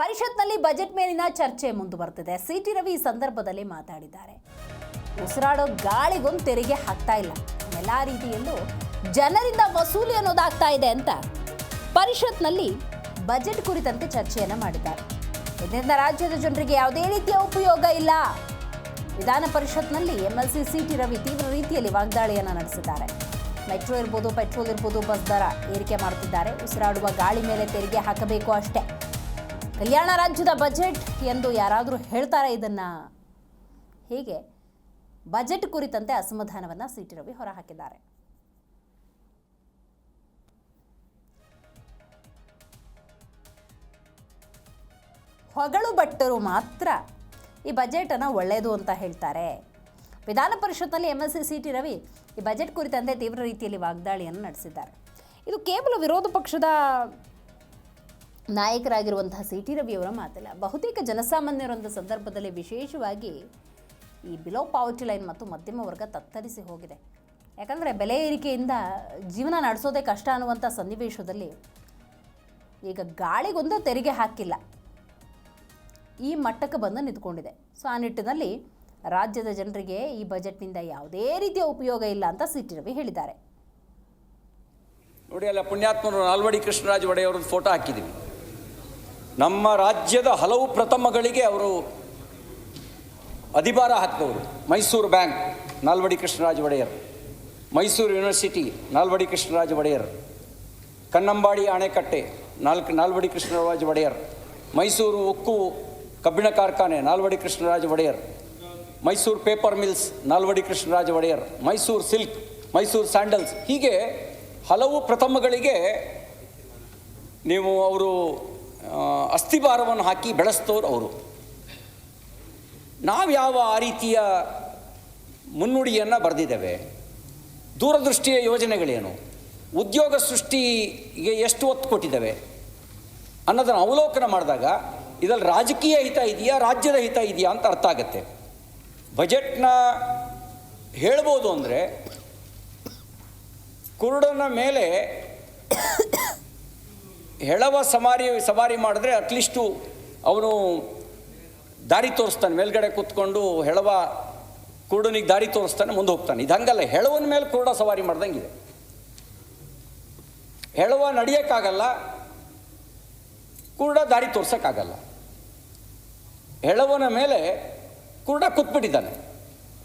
ಪರಿಷತ್ನಲ್ಲಿ ಬಜೆಟ್ ಮೇಲಿನ ಚರ್ಚೆ ಮುಂದುವರೆದಿದೆ. ಸಿಟಿ ರವಿ ಈ ಸಂದರ್ಭದಲ್ಲಿ ಮಾತಾಡಿದ್ದಾರೆ. ಉಸಿರಾಡೋ ಗಾಳಿಗೊಂದು ತೆರಿಗೆ ಹಾಕ್ತಾ ಇಲ್ಲ, ಎಲ್ಲ ರೀತಿಯಲ್ಲೂ ಜನರಿಂದ ವಸೂಲಿ ಅನ್ನೋದಾಗ್ತಾ ಇದೆ ಅಂತ ಪರಿಷತ್ನಲ್ಲಿ ಬಜೆಟ್ ಕುರಿತಂತೆ ಚರ್ಚೆಯನ್ನ ಮಾಡಿದ್ದಾರೆ. ಇದರಿಂದ ರಾಜ್ಯದ ಜನರಿಗೆ ಯಾವುದೇ ರೀತಿಯ ಉಪಯೋಗ ಇಲ್ಲ. ವಿಧಾನ ಪರಿಷತ್ನಲ್ಲಿ ಎಂಎಲ್ಸಿ ಸಿಟಿ ರವಿ ತೀವ್ರ ರೀತಿಯಲ್ಲಿ ವಾಗ್ದಾಳಿಯನ್ನ ನಡೆಸಿದ್ದಾರೆ. ಮೆಟ್ರೋ ಇರ್ಬೋದು, ಪೆಟ್ರೋಲ್ ಇರ್ಬೋದು, ಬಸ್ ದರ ಏರಿಕೆ ಮಾಡುತ್ತಿದ್ದಾರೆ. ಉಸಿರಾಡುವ ಗಾಳಿ ಮೇಲೆ ತೆರಿಗೆ ಹಾಕಬೇಕು ಅಷ್ಟೇ. ಕಲ್ಯಾಣ ರಾಜ್ಯದ ಬಜೆಟ್ ಎಂದು ಯಾರಾದರೂ ಹೇಳ್ತಾರೆ ಇದನ್ನ? ಹೀಗೆ ಬಜೆಟ್ ಕುರಿತಂತೆ ಅಸಮಾಧಾನವನ್ನು ಸಿಟಿ ರವಿ ಹೊರಹಾಕಿದ್ದಾರೆ. ಹೊಗಳು ಭಟ್ಟರು ಮಾತ್ರ ಈ ಬಜೆಟನ್ನು ಒಳ್ಳೆಯದು ಅಂತ ಹೇಳ್ತಾರೆ. ವಿಧಾನ ಪರಿಷತ್ನಲ್ಲಿ ಎಂಎಲ್ಸಿ ಸಿಟಿ ರವಿ ಈ ಬಜೆಟ್ ಕುರಿತಂತೆ ತೀವ್ರ ರೀತಿಯಲ್ಲಿ ವಾಗ್ದಾಳಿಯನ್ನು ನಡೆಸಿದ್ದಾರೆ. ಇದು ಕೇವಲ ವಿರೋಧ ಪಕ್ಷದ ನಾಯಕರಾಗಿರುವಂತಹ ಸಿಟಿ ರವಿಯವರ ಮಾತಲ್ಲ. ಬಹುತೇಕ ಜನಸಾಮಾನ್ಯರೊಂದು ಸಂದರ್ಭದಲ್ಲಿ ವಿಶೇಷವಾಗಿ ಈ ಬಿಲೋ ಪಾವರ್ಟಿ ಲೈನ್ ಮತ್ತು ಮಧ್ಯಮ ವರ್ಗ ತತ್ತರಿಸಿ ಹೋಗಿದೆ. ಯಾಕಂದರೆ ಬೆಲೆ ಏರಿಕೆಯಿಂದ ಜೀವನ ನಡೆಸೋದೇ ಕಷ್ಟ ಅನ್ನುವಂಥ ಸನ್ನಿವೇಶದಲ್ಲಿ ಈಗ ಗಾಳಿಗೊಂದು ತೆರಿಗೆ ಹಾಕಿಲ್ಲ, ಈ ಮಟ್ಟಕ್ಕೆ ಬಂದು ನಿಂತ್ಕೊಂಡಿದೆ. ಸೊ ಆ ನಿಟ್ಟಿನಲ್ಲಿ ರಾಜ್ಯದ ಜನರಿಗೆ ಈ ಬಜೆಟ್ನಿಂದ ಯಾವುದೇ ರೀತಿಯ ಉಪಯೋಗ ಇಲ್ಲ ಅಂತ ಸಿಟಿ ರವಿ ಹೇಳಿದ್ದಾರೆ. ನೋಡಿ, ಅಲ್ಲ ಪುಣ್ಯಾತ್ಮರು ನಾಲ್ವಡಿ ಕೃಷ್ಣರಾಜ ಒಡೆಯವರದ್ದು ಫೋಟೋ ಹಾಕಿದ್ದೀವಿ. ನಮ್ಮ ರಾಜ್ಯದ ಹಲವು ಪ್ರಥಮಗಳಿಗೆ ಅವರು ಅಧಿಭಾರ ಹಾಕಿದವರು. ಮೈಸೂರು ಬ್ಯಾಂಕ್ ನಾಲ್ವಡಿ ಕೃಷ್ಣರಾಜ ಒಡೆಯರ್, ಮೈಸೂರು ಯೂನಿವರ್ಸಿಟಿ ನಾಲ್ವಡಿ ಕೃಷ್ಣರಾಜ ಒಡೆಯರ್, ಕನ್ನಂಬಾಡಿ ಅಣೆಕಟ್ಟೆ ನಾಲ್ವಡಿ ಕೃಷ್ಣರಾಜ ಒಡೆಯರ್, ಮೈಸೂರು ಉಕ್ಕು ಕಬ್ಬಿಣ ಕಾರ್ಖಾನೆ Nalvadi Krishnaraja Wodeyar, Mysore paper mills Nalvadi Krishnaraja Wodeyar, Mysore silk, Mysore sandals, ಹೀಗೆ ಹಲವು ಪ್ರಥಮಗಳಿಗೆ ನೀವು ಅವರು ಅಸ್ಥಿಭಾರವನ್ನು ಹಾಕಿ ಬೆಳೆಸ್ತವ್ರು ಅವರು. ನಾವು ಯಾವ ಆ ರೀತಿಯ ಮುನ್ನುಡಿಯನ್ನು ಬರೆದಿದ್ದೇವೆ? ದೂರದೃಷ್ಟಿಯ ಯೋಜನೆಗಳೇನು, ಉದ್ಯೋಗ ಸೃಷ್ಟಿಗೆ ಎಷ್ಟು ಒತ್ತು ಕೊಟ್ಟಿದ್ದೇವೆ ಅನ್ನೋದನ್ನು ಅವಲೋಕನ ಮಾಡಿದಾಗ ಇದರಲ್ಲಿ ರಾಜಕೀಯ ಹಿತ ಇದೆಯಾ, ರಾಜ್ಯದ ಹಿತ ಇದೆಯಾ ಅಂತ ಅರ್ಥ ಆಗುತ್ತೆ. ಬಜೆಟ್ನ ಹೇಳ್ಬೋದು ಅಂದರೆ ಕುರುಡನ ಮೇಲೆ ಹೆಳವ ಸವಾರಿ ಮಾಡಿದ್ರೆ ಅಟ್ಲೀಸ್ಟು ಅವನು ದಾರಿ ತೋರಿಸ್ತಾನೆ. ಮೇಲ್ಗಡೆ ಕೂತ್ಕೊಂಡು ಹೆಳವ ಕುರುಡನಿಗೆ ದಾರಿ ತೋರಿಸ್ತಾನೆ, ಮುಂದೆ ಹೋಗ್ತಾನೆ. ಇದು ಹಂಗಲ್ಲ, ಹೆಳವನ ಮೇಲೆ ಕುರುಡ ಸವಾರಿ ಮಾಡ್ದಂಗಿದೆ. ಹೆಳವ ನಡೆಯೋಕ್ಕಾಗಲ್ಲ, ಕುರುಡ ದಾರಿ ತೋರ್ಸೋಕ್ಕಾಗಲ್ಲ. ಹೆಳವನ ಮೇಲೆ ಕುರುಡ ಕೂತ್ಬಿಟ್ಟಿದ್ದಾನೆ.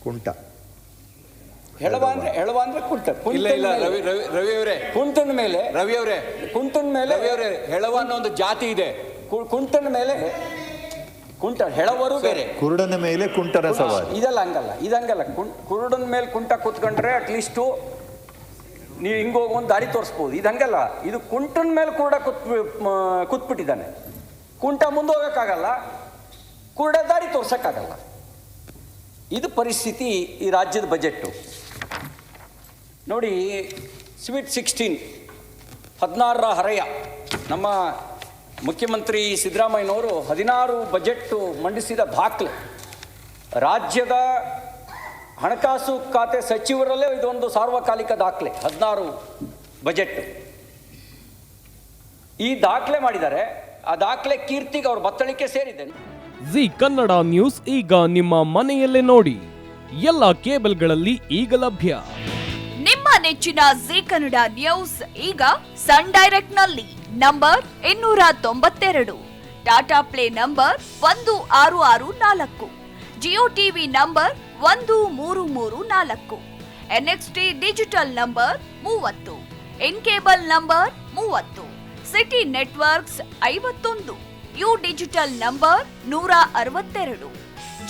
ಕುಂಟ ಹೆಳವ ಅಂದ್ರೆ ಕುಂಟ. ರವಿ ಅವರೇ, ಕುಂಟನ ಮೇಲೆ ಹೆಳವ ಅನ್ನೋ ಒಂದು ಜಾತಿ ಇದೆ. ಕುಂಟನ ಮೇಲೆ ಕುಂಟ, ಹೆಳವರು ಬೇರೆ, ಕುರುಡನ ಮೇಲೆ ಕುಂಟನ ಸವಾರಿ. ಇದಂಗಲ್ಲ. ಕುರುಡನ ಮೇಲೆ ಕುಂಟ ಕೂತ್ಕೊಂಡ್ರೆ ಅಟ್ಲೀಸ್ಟು ನೀವು ಹಿಂಗೋಗಿ ಒಂದು ದಾರಿ ತೋರಿಸ್ಬೋದು. ಇದಂಗಲ್ಲ, ಇದು ಕುಂಟನ ಮೇಲೆ ಕುರುಡ ಕೂತ್ಬಿಟ್ಟಿದ್ದಾನೆ. ಕುಂಟ ಮುಂದೆ ಹೋಗೋಕ್ಕಾಗಲ್ಲ, ಕುರುಡ ದಾರಿ ತೋರ್ಸೋಕ್ಕಾಗಲ್ಲ. ಇದು ಪರಿಸ್ಥಿತಿ ಈ ರಾಜ್ಯದ ಬಜೆಟ್ಟು. ನೋಡಿ, ಸ್ವೀಟ್ 16 16ರ ಹರೆಯ ನಮ್ಮ ಮುಖ್ಯಮಂತ್ರಿ ಸಿದ್ದರಾಮಯ್ಯನವರು 16 ಬಜೆಟ್ಟು ಮಂಡಿಸಿದ ದಾಖಲೆ. ರಾಜ್ಯದ ಹಣಕಾಸು ಖಾತೆ ಸಚಿವರಲ್ಲೇ ಇದೊಂದು ಸಾರ್ವಕಾಲಿಕ ದಾಖಲೆ. 16 ಬಜೆಟ್ ಈ ದಾಖಲೆ ಮಾಡಿದ್ದಾರೆ. ಆ ದಾಖಲೆ ಕೀರ್ತಿಗೆ ಅವ್ರ ಬತ್ತಳಿಕೆ ಸೇರಿದೆ. ಜಿ ಕನ್ನಡ ನ್ಯೂಸ್ ಈಗ ನಿಮ್ಮ ಮನೆಯಲ್ಲೇ ನೋಡಿ. ಎಲ್ಲ ಕೇಬಲ್ಗಳಲ್ಲಿ ಈಗ ಲಭ್ಯ. ನಿಮ್ಮ ನೆಚ್ಚಿನ ಜಿ ಕನ್ನಡ ನ್ಯೂಸ್ ಈಗ ಸನ್ ಡೈರೆಕ್ಟ್ ನಲ್ಲಿ number 292, Tata play number 1664, Jio TV number 1334, NXT digital number 30, in cable number 30, city networks 51, U digital number 162,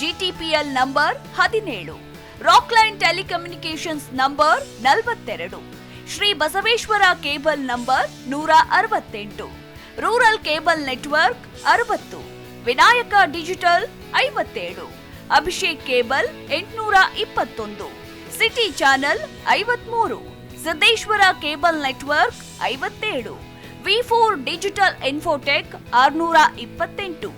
GTPL number 17, Rockline telecommunications number 42, Shri Basaveshwara cable number 168, rural cable network 60, Vinayaka digital 57, Abhishek cable 821, city channel 53, Siddeshwara cable network 57, V4 digital Infotech 628,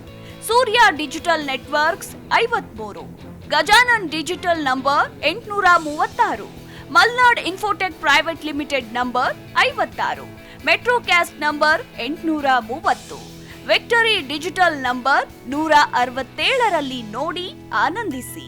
Surya digital networks 53, Gajanan digital number 836, Malnad Infotech Private Limited number 56, Metro Cast number 830, Victory Digital number 167ರಲ್ಲಿ ನೋಡಿ ಆನಂದಿಸಿ.